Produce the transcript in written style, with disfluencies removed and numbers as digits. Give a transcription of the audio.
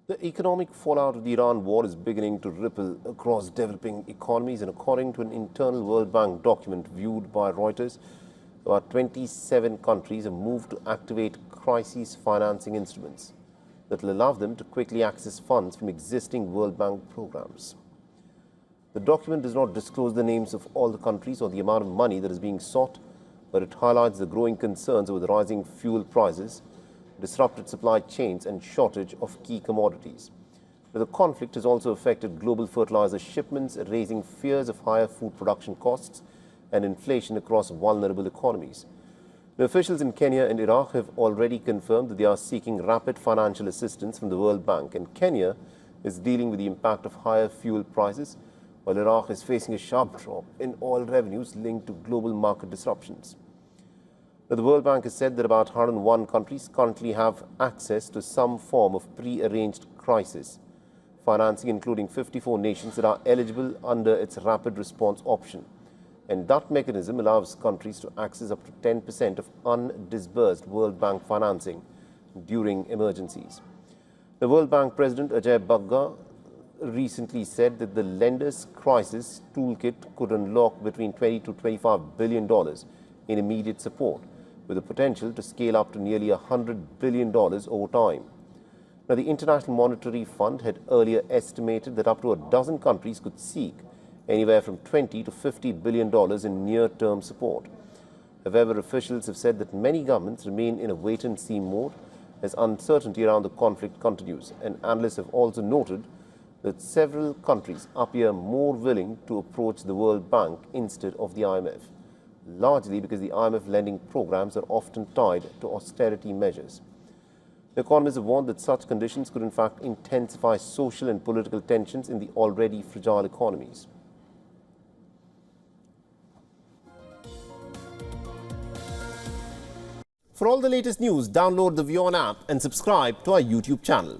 The economic fallout of the Iran war is beginning to ripple across developing economies, and according to an internal World Bank document viewed by Reuters, about 27 countries have moved to activate crisis financing instruments that will allow them to quickly access funds from existing World Bank programs. The document does not disclose the names of all the countries or the amount of money that is being sought, but it highlights the growing concerns over the rising fuel prices, disrupted supply chains and shortage of key commodities. Now, the conflict has also affected global fertilizer shipments, raising fears of higher food production costs and inflation across vulnerable economies. The officials in Kenya and Iraq have already confirmed that they are seeking rapid financial assistance from the World Bank, and Kenya is dealing with the impact of higher fuel prices, while Iraq is facing a sharp drop in oil revenues linked to global market disruptions. Now, the World Bank has said that about 101 countries currently have access to some form of pre-arranged crisis financing, including 54 nations that are eligible under its rapid response option. And that mechanism allows countries to access up to 10% of undisbursed World Bank financing during emergencies. The World Bank President Ajay Bagga recently said that the lenders' crisis toolkit could unlock between $20 to $25 billion in immediate support, with the potential to scale up to nearly $100 billion over time. Now, the International Monetary Fund had earlier estimated that up to a dozen countries could seek anywhere from $20 to $50 billion in near-term support. However, officials have said that many governments remain in a wait-and-see mode as uncertainty around the conflict continues, and analysts have also noted that several countries appear more willing to approach the World Bank instead of the IMF, largely because the IMF lending programs are often tied to austerity measures. The economists have warned that such conditions could in fact intensify social and political tensions in the already fragile economies. For all the latest news, download the WION app and subscribe to our YouTube channel.